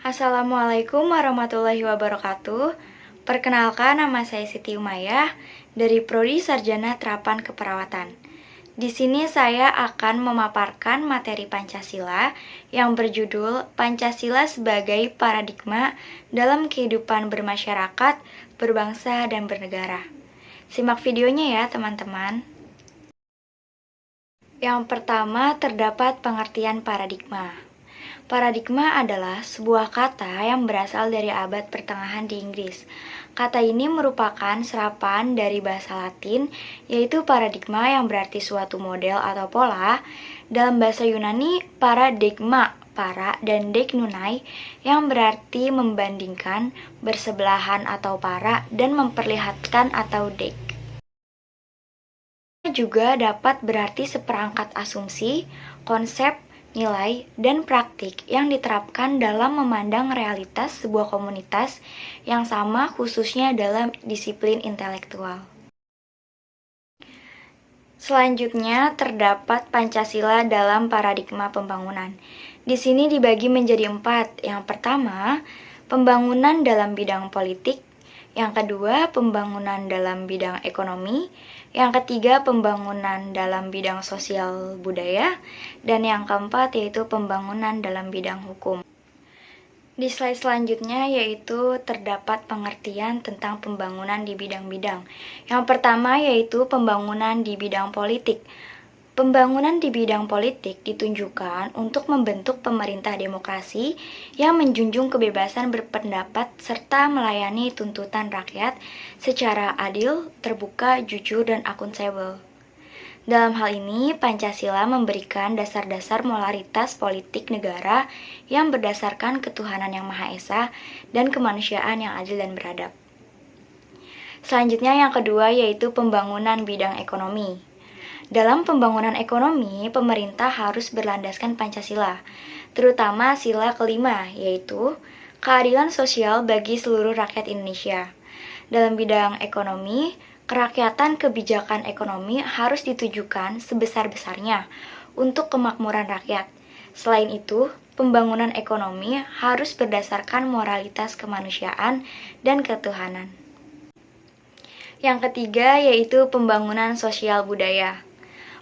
Assalamualaikum warahmatullahi wabarakatuh. Perkenalkan, nama saya Siti Umayyah dari Prodi Sarjana Terapan Keperawatan. Di sini saya akan memaparkan materi Pancasila yang berjudul Pancasila sebagai Paradigma dalam Kehidupan Bermasyarakat, Berbangsa, dan Bernegara. Simak videonya ya, teman-teman. Yang pertama, terdapat pengertian paradigma. Paradigma adalah sebuah kata yang berasal dari abad pertengahan di Inggris. Kata ini merupakan serapan dari bahasa Latin, yaitu paradigma yang berarti suatu model atau pola. Dalam bahasa Yunani, paradigma, para, dan deiknunai yang berarti membandingkan, bersebelahan atau para, dan memperlihatkan atau deik. Juga dapat berarti seperangkat asumsi, konsep, nilai, dan praktik yang diterapkan dalam memandang realitas sebuah komunitas yang sama khususnya dalam disiplin intelektual. Selanjutnya terdapat Pancasila dalam paradigma pembangunan. Di sini dibagi menjadi 4. Yang pertama, pembangunan dalam bidang politik. Yang kedua, pembangunan dalam bidang ekonomi. Yang ketiga, pembangunan dalam bidang sosial budaya. Dan yang keempat, yaitu pembangunan dalam bidang hukum. Di slide selanjutnya yaitu terdapat pengertian tentang pembangunan di bidang-bidang. Yang pertama yaitu pembangunan di bidang politik. Pembangunan di bidang politik ditunjukkan untuk membentuk pemerintah demokrasi yang menjunjung kebebasan berpendapat serta melayani tuntutan rakyat secara adil, terbuka, jujur, dan akuntabel. Dalam hal ini, Pancasila memberikan dasar-dasar moralitas politik negara yang berdasarkan ketuhanan yang Maha Esa dan kemanusiaan yang adil dan beradab. Selanjutnya yang kedua yaitu pembangunan bidang ekonomi. Dalam pembangunan ekonomi, pemerintah harus berlandaskan Pancasila, terutama sila kelima, yaitu keadilan sosial bagi seluruh rakyat Indonesia. Dalam bidang ekonomi, kerakyatan kebijakan ekonomi harus ditujukan sebesar-besarnya untuk kemakmuran rakyat. Selain itu, pembangunan ekonomi harus berdasarkan moralitas kemanusiaan dan ketuhanan. Yang ketiga yaitu pembangunan sosial budaya.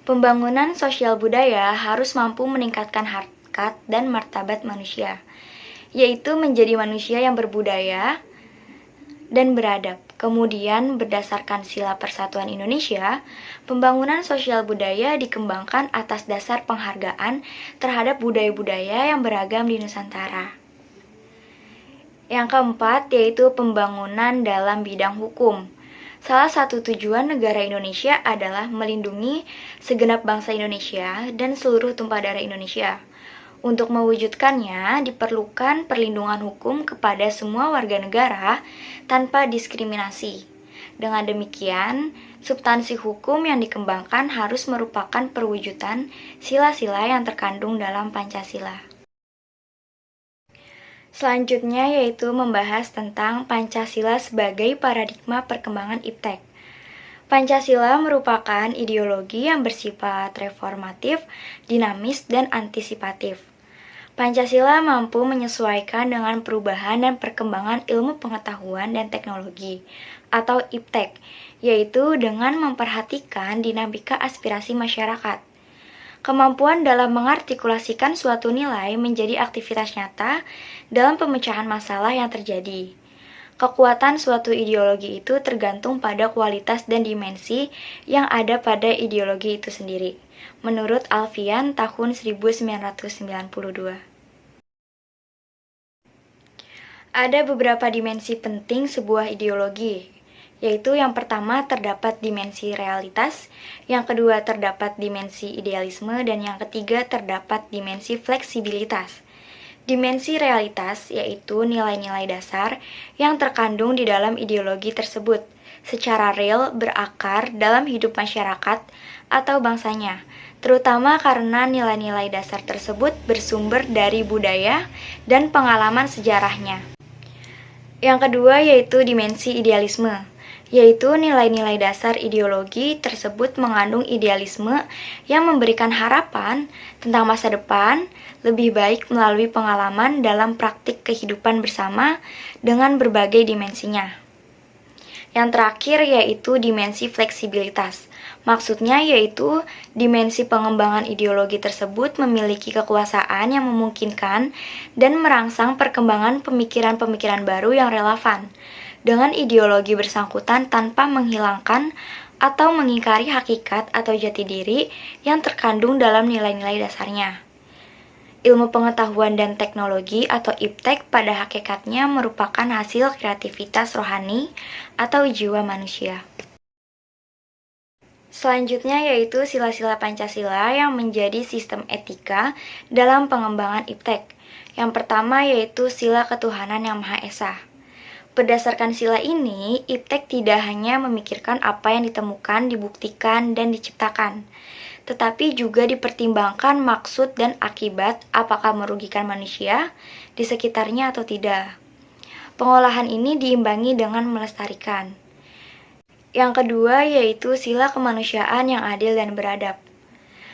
Pembangunan sosial budaya harus mampu meningkatkan harkat dan martabat manusia, yaitu menjadi manusia yang berbudaya dan beradab. Kemudian, berdasarkan sila persatuan Indonesia, pembangunan sosial budaya dikembangkan atas dasar penghargaan terhadap budaya-budaya yang beragam di Nusantara. Yang keempat, yaitu pembangunan dalam bidang hukum. Salah satu tujuan negara Indonesia adalah melindungi segenap bangsa Indonesia dan seluruh tumpah darah Indonesia. Untuk mewujudkannya, diperlukan perlindungan hukum kepada semua warga negara tanpa diskriminasi. Dengan demikian, substansi hukum yang dikembangkan harus merupakan perwujudan sila-sila yang terkandung dalam Pancasila. Selanjutnya yaitu membahas tentang Pancasila sebagai paradigma perkembangan iptek. Pancasila merupakan ideologi yang bersifat reformatif, dinamis, dan antisipatif. Pancasila mampu menyesuaikan dengan perubahan dan perkembangan ilmu pengetahuan dan teknologi atau iptek, yaitu dengan memperhatikan dinamika aspirasi masyarakat. Kemampuan dalam mengartikulasikan suatu nilai menjadi aktivitas nyata dalam pemecahan masalah yang terjadi. Kekuatan suatu ideologi itu tergantung pada kualitas dan dimensi yang ada pada ideologi itu sendiri, menurut Alfian tahun 1992. Ada beberapa dimensi penting sebuah ideologi, yaitu yang pertama terdapat dimensi realitas, yang kedua terdapat dimensi idealisme, dan yang ketiga terdapat dimensi fleksibilitas. Dimensi realitas yaitu nilai-nilai dasar yang terkandung di dalam ideologi tersebut, secara real berakar dalam hidup masyarakat atau bangsanya, terutama karena nilai-nilai dasar tersebut bersumber dari budaya dan pengalaman sejarahnya. Yang kedua yaitu dimensi idealisme, yaitu nilai-nilai dasar ideologi tersebut mengandung idealisme yang memberikan harapan tentang masa depan lebih baik melalui pengalaman dalam praktik kehidupan bersama dengan berbagai dimensinya. Yang terakhir yaitu dimensi fleksibilitas. Maksudnya yaitu dimensi pengembangan ideologi tersebut memiliki kekuasaan yang memungkinkan dan merangsang perkembangan pemikiran-pemikiran baru yang relevan dengan ideologi bersangkutan tanpa menghilangkan atau mengingkari hakikat atau jati diri yang terkandung dalam nilai-nilai dasarnya. Ilmu pengetahuan dan teknologi atau IPTEK pada hakikatnya merupakan hasil kreativitas rohani atau jiwa manusia. Selanjutnya yaitu sila-sila Pancasila yang menjadi sistem etika dalam pengembangan IPTEK. Yang pertama yaitu sila ketuhanan yang Maha Esa. Berdasarkan sila ini, IPTEK tidak hanya memikirkan apa yang ditemukan, dibuktikan, dan diciptakan, tetapi juga dipertimbangkan maksud dan akibat apakah merugikan manusia di sekitarnya atau tidak. Pengolahan ini diimbangi dengan melestarikan. Yang kedua yaitu sila kemanusiaan yang adil dan beradab.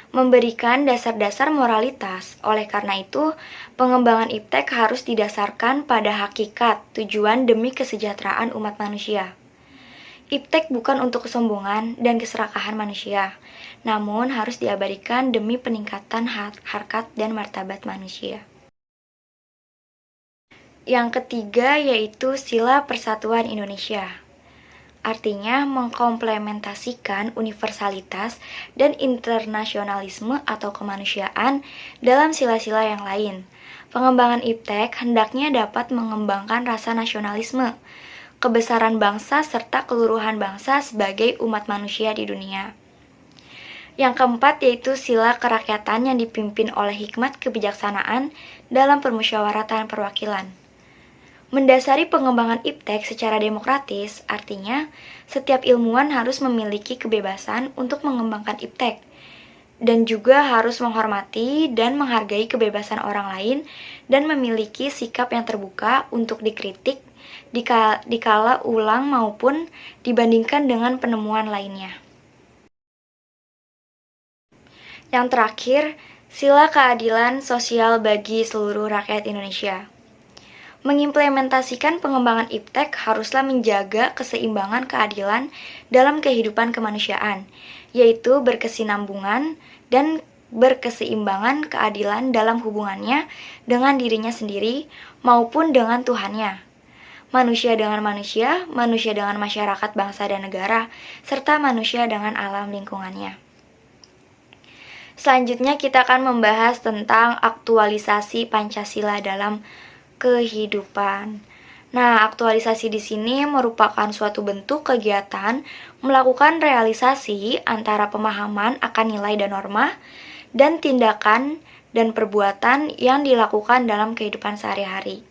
Memberikan dasar-dasar moralitas. Oleh karena itu, pengembangan IPTEK harus didasarkan pada hakikat, tujuan demi kesejahteraan umat manusia. IPTEK bukan untuk kesombongan dan keserakahan manusia, namun harus diabadikan demi peningkatan harkat dan martabat manusia. Yang ketiga yaitu sila persatuan Indonesia. Artinya mengkomplementasikan universalitas dan internasionalisme atau kemanusiaan dalam sila-sila yang lain. Pengembangan IPTEK hendaknya dapat mengembangkan rasa nasionalisme, kebesaran bangsa serta keluruhan bangsa sebagai umat manusia di dunia. Yang keempat yaitu sila kerakyatan yang dipimpin oleh hikmat kebijaksanaan dalam permusyawaratan perwakilan. Mendasari pengembangan IPTEK secara demokratis, artinya setiap ilmuwan harus memiliki kebebasan untuk mengembangkan IPTEK dan juga harus menghormati dan menghargai kebebasan orang lain dan memiliki sikap yang terbuka untuk dikritik dikala ulang maupun dibandingkan dengan penemuan lainnya. Yang terakhir, sila keadilan sosial bagi seluruh rakyat Indonesia. Mengimplementasikan pengembangan IPTEK haruslah menjaga keseimbangan keadilan dalam kehidupan kemanusiaan, yaitu berkesinambungan dan berkeseimbangan keadilan dalam hubungannya dengan dirinya sendiri maupun dengan Tuhannya, manusia dengan manusia, manusia dengan masyarakat bangsa dan negara, serta manusia dengan alam lingkungannya. Selanjutnya kita akan membahas tentang aktualisasi Pancasila dalam kehidupan. Nah, aktualisasi di sini merupakan suatu bentuk kegiatan melakukan realisasi antara pemahaman akan nilai dan norma dan tindakan dan perbuatan yang dilakukan dalam kehidupan sehari-hari.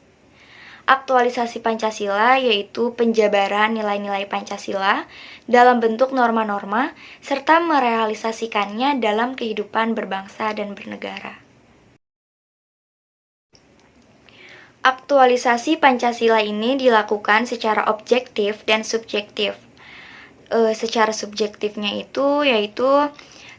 Aktualisasi Pancasila yaitu penjabaran nilai-nilai Pancasila dalam bentuk norma-norma serta merealisasikannya dalam kehidupan berbangsa dan bernegara. Aktualisasi Pancasila ini dilakukan secara objektif dan subjektif. Secara subjektifnya itu yaitu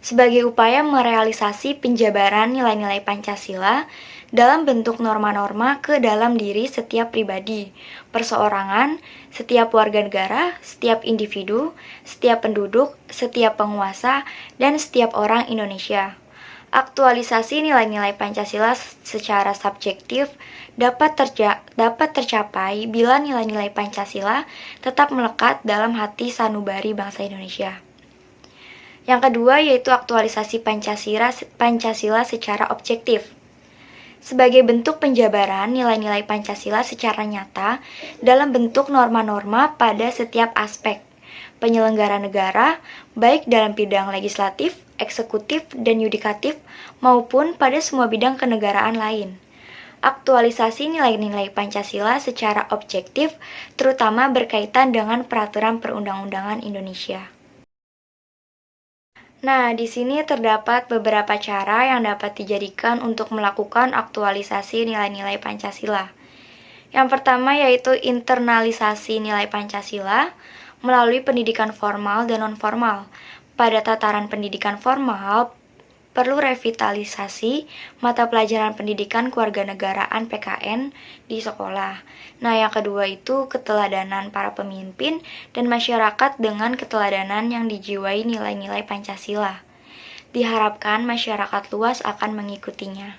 sebagai upaya merealisasi penjabaran nilai-nilai Pancasila dalam bentuk norma-norma ke dalam diri setiap pribadi, perseorangan, setiap warga negara, setiap individu, setiap penduduk, setiap penguasa, dan setiap orang Indonesia. Aktualisasi nilai-nilai Pancasila secara subjektif dapat tercapai bila nilai-nilai Pancasila tetap melekat dalam hati sanubari bangsa Indonesia. Yang kedua yaitu aktualisasi Pancasila secara objektif. Sebagai bentuk penjabaran nilai-nilai Pancasila secara nyata dalam bentuk norma-norma pada setiap aspek penyelenggara negara, baik dalam bidang legislatif, eksekutif, dan yudikatif, maupun pada semua bidang kenegaraan lain. Aktualisasi nilai-nilai Pancasila secara objektif, terutama berkaitan dengan peraturan perundang-undangan Indonesia. Nah, di sini terdapat beberapa cara yang dapat dijadikan untuk melakukan aktualisasi nilai-nilai Pancasila. Yang pertama yaitu internalisasi nilai Pancasila, melalui pendidikan formal dan non-formal. Pada tataran pendidikan formal, perlu revitalisasi mata pelajaran pendidikan kewarganegaraan PKN di sekolah. Nah, yang kedua itu keteladanan para pemimpin dan masyarakat dengan keteladanan yang dijiwai nilai-nilai Pancasila. Diharapkan masyarakat luas akan mengikutinya.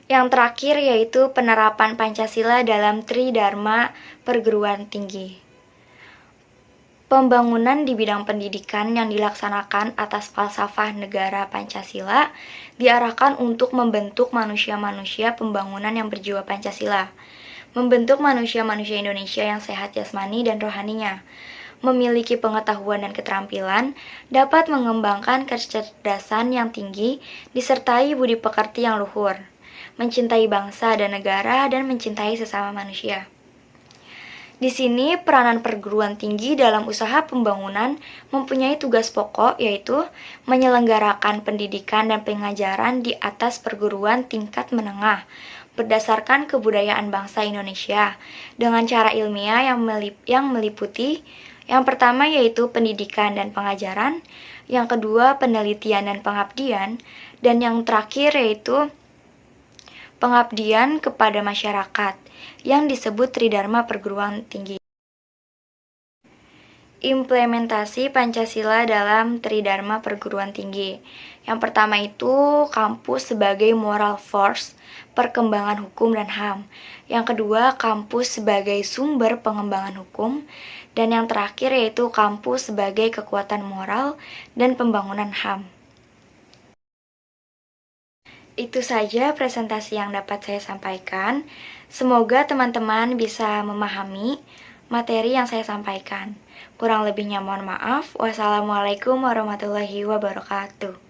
Yang terakhir yaitu penerapan Pancasila dalam Tridharma perguruan tinggi. Pembangunan di bidang pendidikan yang dilaksanakan atas falsafah negara Pancasila diarahkan untuk membentuk manusia-manusia pembangunan yang berjiwa Pancasila, membentuk manusia-manusia Indonesia yang sehat jasmani dan rohaninya, memiliki pengetahuan dan keterampilan, dapat mengembangkan kecerdasan yang tinggi, disertai budi pekerti yang luhur, mencintai bangsa dan negara, dan mencintai sesama manusia. Di sini, peranan perguruan tinggi dalam usaha pembangunan mempunyai tugas pokok, yaitu menyelenggarakan pendidikan dan pengajaran di atas perguruan tingkat menengah berdasarkan kebudayaan bangsa Indonesia dengan cara ilmiah yang meliputi yang pertama yaitu pendidikan dan pengajaran, yang kedua penelitian dan pengabdian, dan yang terakhir yaitu pengabdian kepada masyarakat yang disebut Tridharma perguruan tinggi. Implementasi Pancasila dalam Tridharma perguruan tinggi. Yang pertama itu kampus sebagai moral force perkembangan hukum dan HAM. Yang kedua kampus sebagai sumber pengembangan hukum. Dan yang terakhir yaitu kampus sebagai kekuatan moral dan pembangunan HAM. Itu saja presentasi yang dapat saya sampaikan. Semoga teman-teman bisa memahami materi yang saya sampaikan. Kurang lebihnya mohon maaf. Wassalamualaikum warahmatullahi wabarakatuh.